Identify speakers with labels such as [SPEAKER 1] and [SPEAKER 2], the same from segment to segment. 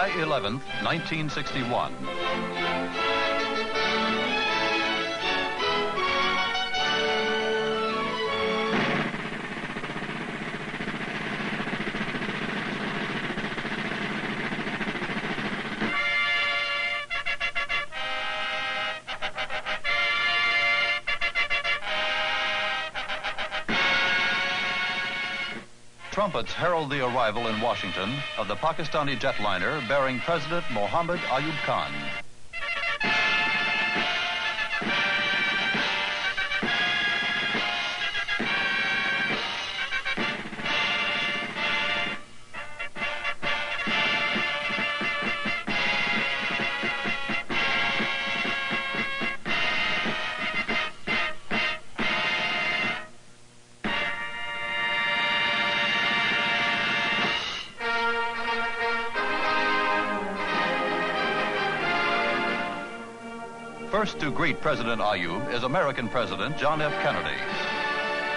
[SPEAKER 1] July 11, 1961. Trumpets herald the arrival in Washington of the Pakistani jetliner bearing President Mohammed Ayub Khan. First to greet President Ayub is American President John F. Kennedy.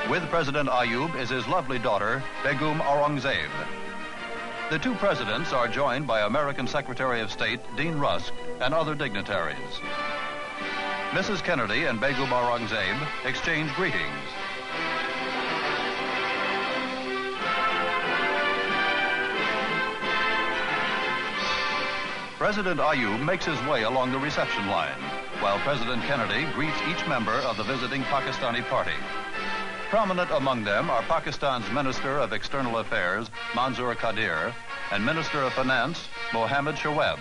[SPEAKER 1] With President Ayub is his lovely daughter, Begum Aurangzeb. The two presidents are joined by American Secretary of State Dean Rusk and other dignitaries. Mrs. Kennedy and Begum Aurangzeb exchange greetings. President Ayub makes his way along the reception line, while President Kennedy greets each member of the visiting Pakistani party. Prominent among them are Pakistan's Minister of External Affairs, Manzoor Qadir, and Minister of Finance, Mohammad Shoaib.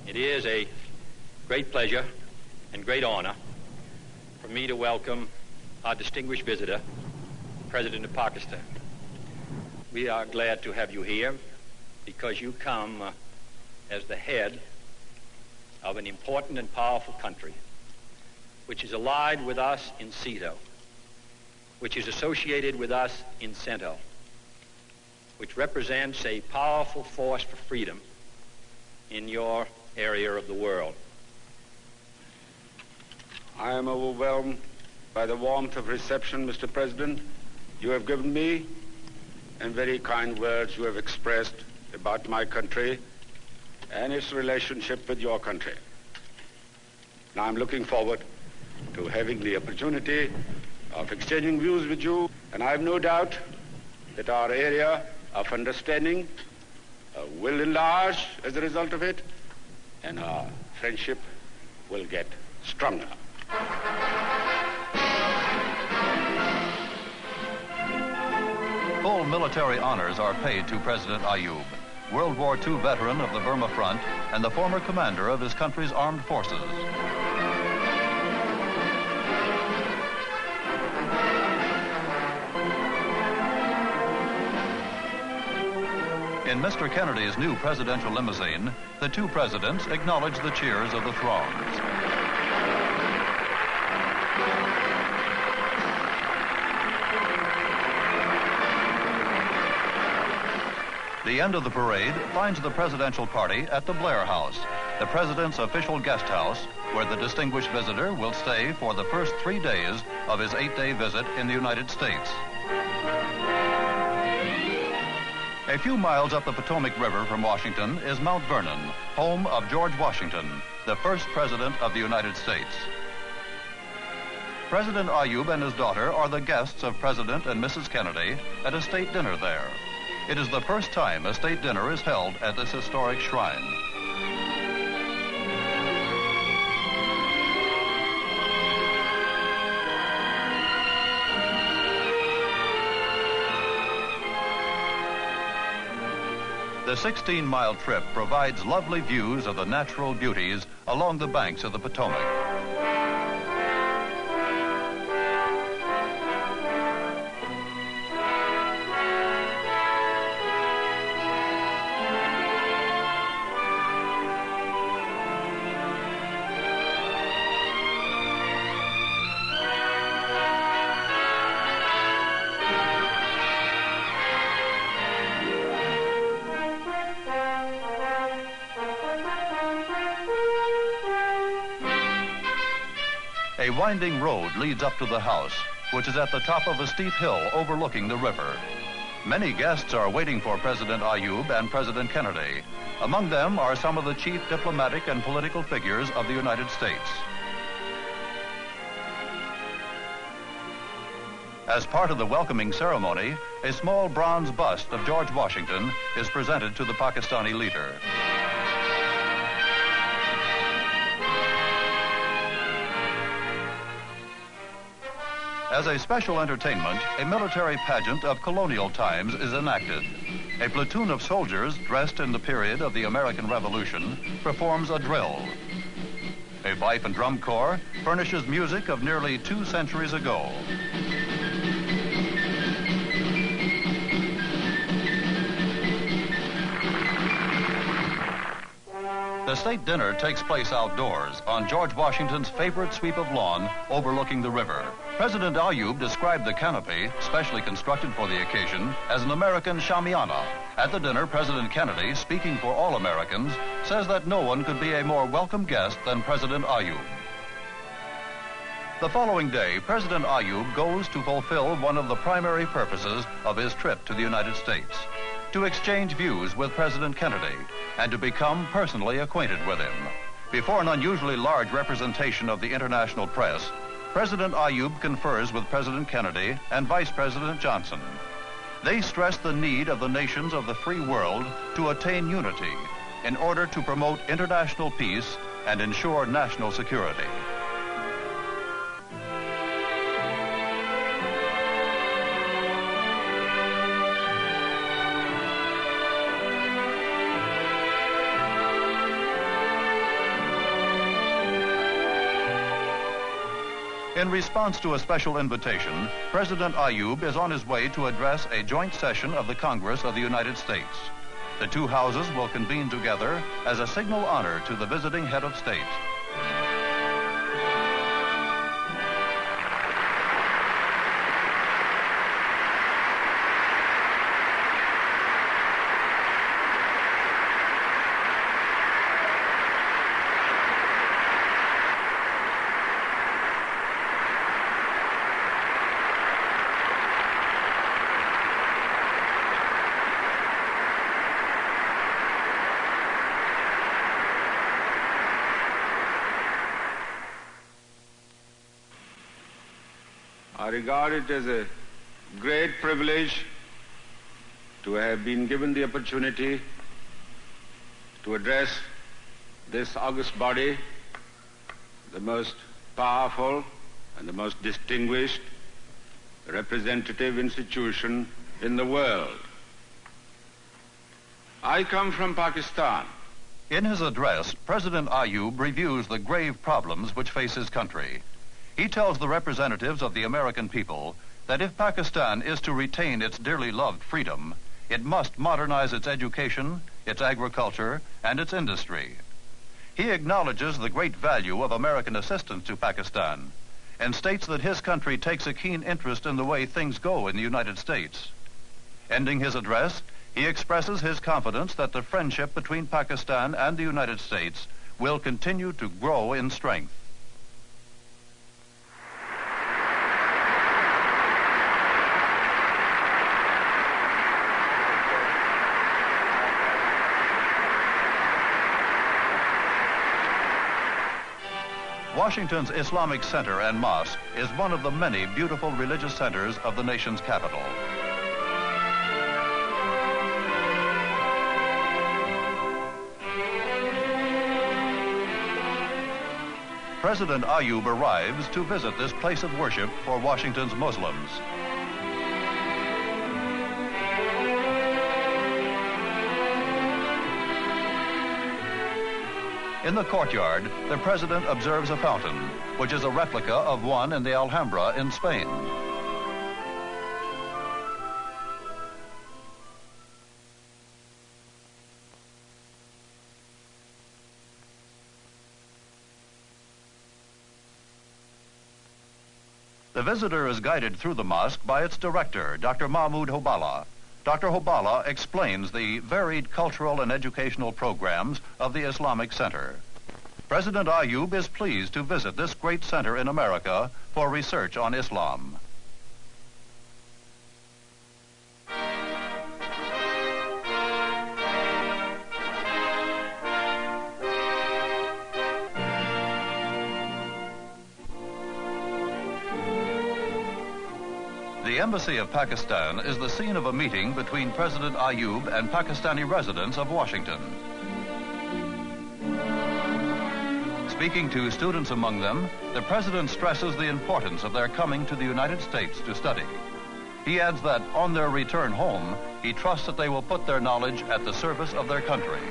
[SPEAKER 2] It is a great pleasure and great honor for me to welcome our distinguished visitor, President of Pakistan. We are glad to have you here because you come as the head of an important and powerful country which is allied with us in CETO, which is associated with us in CENTO, which represents a powerful force for freedom in your area of the world.
[SPEAKER 3] I am overwhelmed by the warmth of reception, Mr. President, you have given me, and very kind words you have expressed about my country and its relationship with your country. Now I'm looking forward to having the opportunity of exchanging views with you, and I have no doubt that our area of understanding will enlarge as a result of it, and our friendship will get stronger.
[SPEAKER 1] Full military honors are paid to President Ayub, World War II veteran of the Burma Front and the former commander of his country's armed forces. In Mr. Kennedy's new presidential limousine, the two presidents acknowledge the cheers of the throngs. The end of the parade finds the presidential party at the Blair House, the president's official guest house, where the distinguished visitor will stay for the first 3 days of his 8-day visit in the United States. A few miles up the Potomac River from Washington is Mount Vernon, home of George Washington, the first president of the United States. President Ayub and his daughter are the guests of President and Mrs. Kennedy at a state dinner there. It is the first time a state dinner is held at this historic shrine. The 16-mile trip provides lovely views of the natural beauties along the banks of the Potomac. A winding road leads up to the house, which is at the top of a steep hill overlooking the river. Many guests are waiting for President Ayub and President Kennedy. Among them are some of the chief diplomatic and political figures of the United States. As part of the welcoming ceremony, a small bronze bust of George Washington is presented to the Pakistani leader. As a special entertainment, a military pageant of colonial times is enacted. A platoon of soldiers dressed in the period of the American Revolution performs a drill. A fife and drum corps furnishes music of nearly 2 centuries ago. The state dinner takes place outdoors on George Washington's favorite sweep of lawn overlooking the river. President Ayub described the canopy, specially constructed for the occasion, as an American shamiana. At the dinner, President Kennedy, speaking for all Americans, says that no one could be a more welcome guest than President Ayub. The following day, President Ayub goes to fulfill one of the primary purposes of his trip to the United States: to exchange views with President Kennedy and to become personally acquainted with him. Before an unusually large representation of the international press, President Ayub confers with President Kennedy and Vice President Johnson. They stress the need of the nations of the free world to attain unity in order to promote international peace and ensure national security. In response to a special invitation, President Ayub is on his way to address a joint session of the Congress of the United States. The two houses will convene together as a signal honor to the visiting head of state.
[SPEAKER 3] I regard it as a great privilege to have been given the opportunity to address this august body, the most powerful and the most distinguished representative institution in the world. I come from Pakistan.
[SPEAKER 1] In his address, President Ayub reviews the grave problems which face his country. He tells the representatives of the American people that if Pakistan is to retain its dearly loved freedom, it must modernize its education, its agriculture, and its industry. He acknowledges the great value of American assistance to Pakistan and states that his country takes a keen interest in the way things go in the United States. Ending his address, he expresses his confidence that the friendship between Pakistan and the United States will continue to grow in strength. Washington's Islamic Center and Mosque is one of the many beautiful religious centers of the nation's capital. President Ayub arrives to visit this place of worship for Washington's Muslims. In the courtyard, the president observes a fountain, which is a replica of one in the Alhambra in Spain. The visitor is guided through the mosque by its director, Dr. Mahmoud Hobala. Dr. Hobala explains the varied cultural and educational programs of the Islamic Center. President Ayub is pleased to visit this great center in America for research on Islam. The Embassy of Pakistan is the scene of a meeting between President Ayub and Pakistani residents of Washington. Speaking to students among them, the President stresses the importance of their coming to the United States to study. He adds that on their return home, he trusts that they will put their knowledge at the service of their country.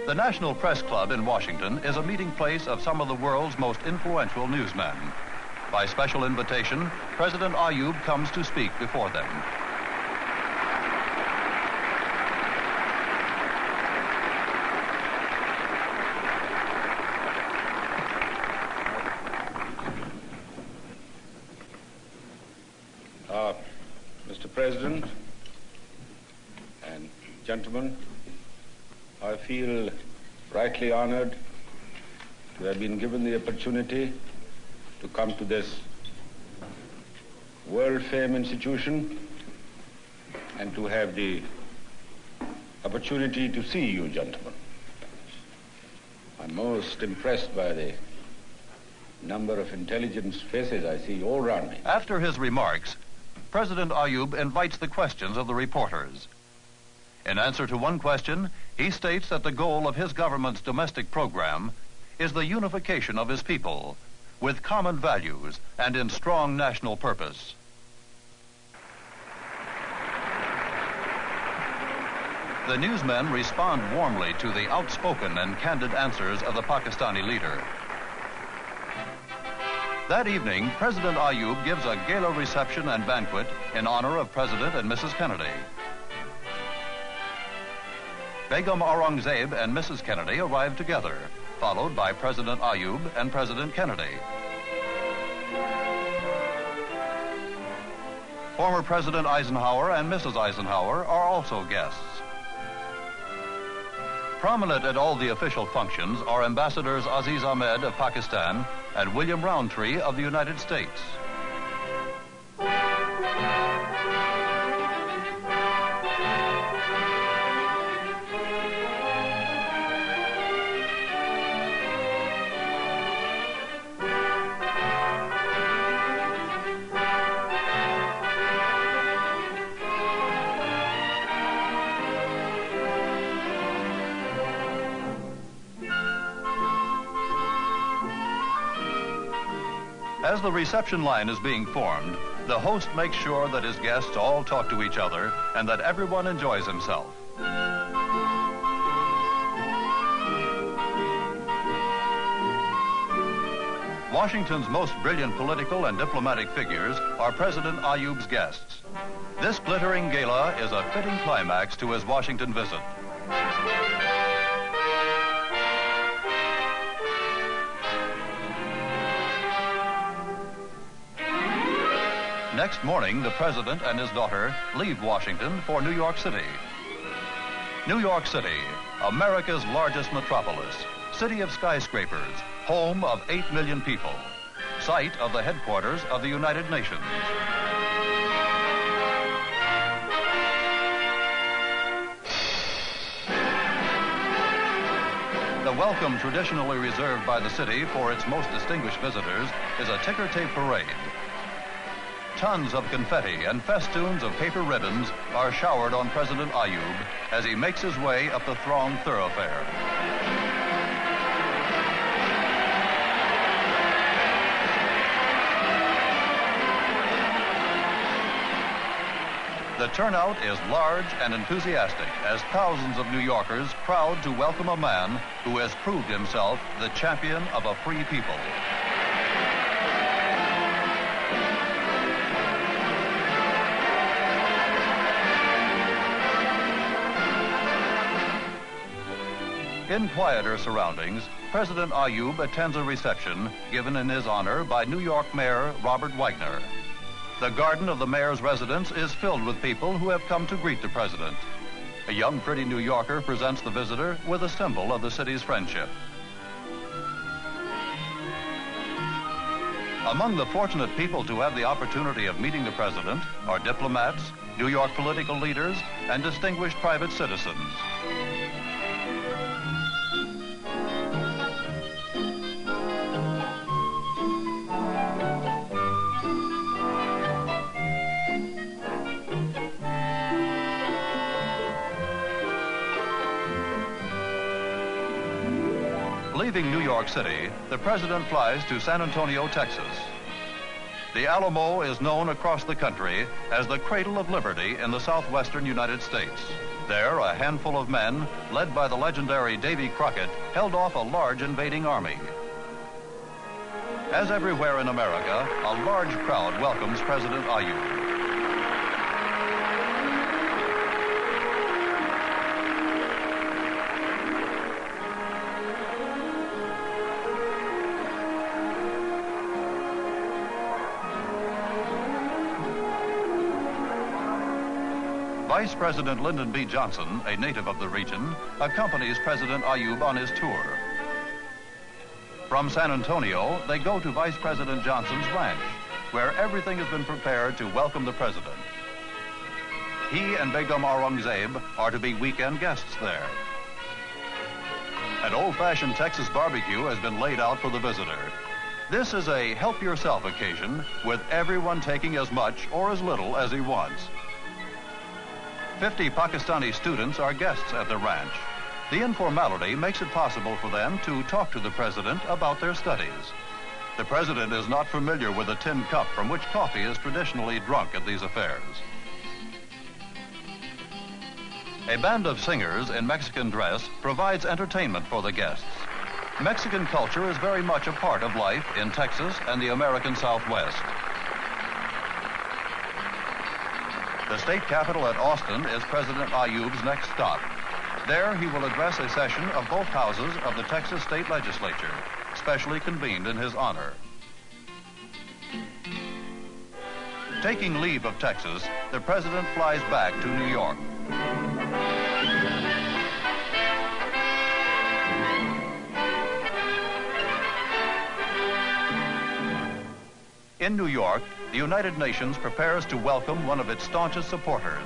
[SPEAKER 1] The National Press Club in Washington is a meeting place of some of the world's most influential newsmen. By special invitation, President Ayub comes to speak before them.
[SPEAKER 3] Mr. President and gentlemen, I feel rightly honored to have been given the opportunity to come to this world-famed institution and to have the opportunity to see you, gentlemen. I'm most impressed by the number of intelligent faces I see all around me.
[SPEAKER 1] After his remarks, President Ayub invites the questions of the reporters. In answer to one question, he states that the goal of his government's domestic program is the unification of his people with common values and in strong national purpose. The newsmen respond warmly to the outspoken and candid answers of the Pakistani leader. That evening, President Ayub gives a gala reception and banquet in honor of President and Mrs. Kennedy. Begum Aurangzeb and Mrs. Kennedy arrive together, followed by President Ayub and President Kennedy. Former President Eisenhower and Mrs. Eisenhower are also guests. Prominent at all the official functions are Ambassadors Aziz Ahmed of Pakistan and William Roundtree of the United States. As the reception line is being formed, the host makes sure that his guests all talk to each other and that everyone enjoys himself. Washington's most brilliant political and diplomatic figures are President Ayub's guests. This glittering gala is a fitting climax to his Washington visit. Next morning, the President and his daughter leave Washington for New York City. New York City, America's largest metropolis, city of skyscrapers, home of 8 million people, site of the headquarters of the United Nations. The welcome traditionally reserved by the city for its most distinguished visitors is a ticker-tape parade. Tons of confetti and festoons of paper ribbons are showered on President Ayub as he makes his way up the thronged thoroughfare. The turnout is large and enthusiastic as thousands of New Yorkers crowd to welcome a man who has proved himself the champion of a free people. In quieter surroundings, President Ayub attends a reception given in his honor by New York Mayor Robert Wagner. The garden of the mayor's residence is filled with people who have come to greet the president. A young, pretty New Yorker presents the visitor with a symbol of the city's friendship. Among the fortunate people to have the opportunity of meeting the president are diplomats, New York political leaders, and distinguished private citizens. Leaving New York City, the president flies to San Antonio, Texas. The Alamo is known across the country as the cradle of liberty in the southwestern United States. There, a handful of men, led by the legendary Davy Crockett, held off a large invading army. As everywhere in America, a large crowd welcomes President Ayub. Vice President Lyndon B. Johnson, a native of the region, accompanies President Ayub on his tour. From San Antonio, they go to Vice President Johnson's ranch, where everything has been prepared to welcome the president. He and Begum Aurangzeb are to be weekend guests there. An old-fashioned Texas barbecue has been laid out for the visitor. This is a help-yourself occasion, with everyone taking as much or as little as he wants. 50 Pakistani students are guests at the ranch. The informality makes it possible for them to talk to the president about their studies. The president is not familiar with the tin cup from which coffee is traditionally drunk at these affairs. A band of singers in Mexican dress provides entertainment for the guests. Mexican culture is very much a part of life in Texas and the American Southwest. The state capital at Austin is President Ayub's next stop. There he will address a session of both houses of the Texas State Legislature, specially convened in his honor. Taking leave of Texas, the president flies back to New York. In New York, the United Nations prepares to welcome one of its staunchest supporters.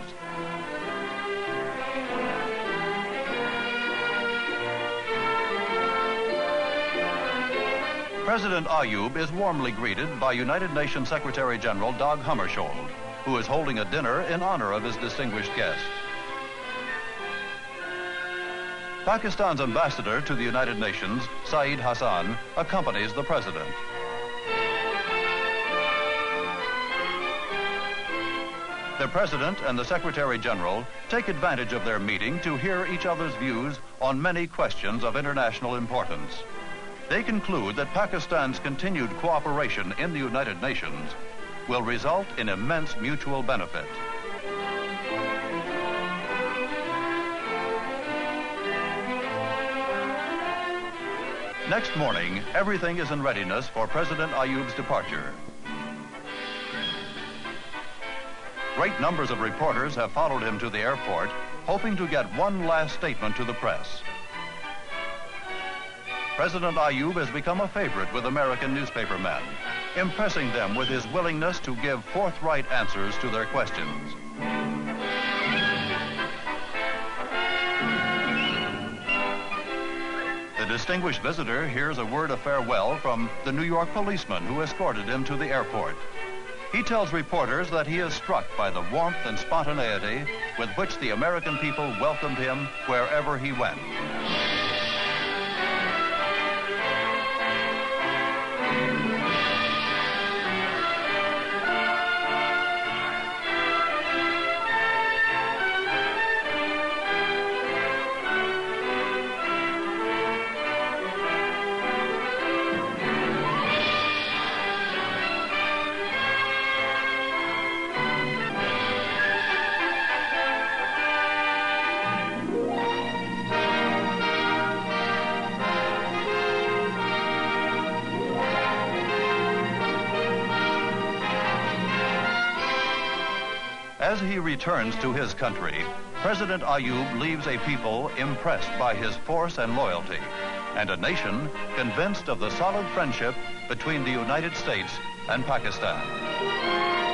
[SPEAKER 1] President Ayub is warmly greeted by United Nations Secretary General Dag Hammarskjöld, who is holding a dinner in honor of his distinguished guest. Pakistan's ambassador to the United Nations, Saeed Hassan, accompanies the president. The President and the Secretary General take advantage of their meeting to hear each other's views on many questions of international importance. They conclude that Pakistan's continued cooperation in the United Nations will result in immense mutual benefit. Next morning, everything is in readiness for President Ayub's departure. Great numbers of reporters have followed him to the airport, hoping to get one last statement to the press. President Ayub has become a favorite with American newspapermen, impressing them with his willingness to give forthright answers to their questions. The distinguished visitor hears a word of farewell from the New York policeman who escorted him to the airport. He tells reporters that he is struck by the warmth and spontaneity with which the American people welcomed him wherever he went. As he returns to his country, President Ayub leaves a people impressed by his force and loyalty, and a nation convinced of the solid friendship between the United States and Pakistan.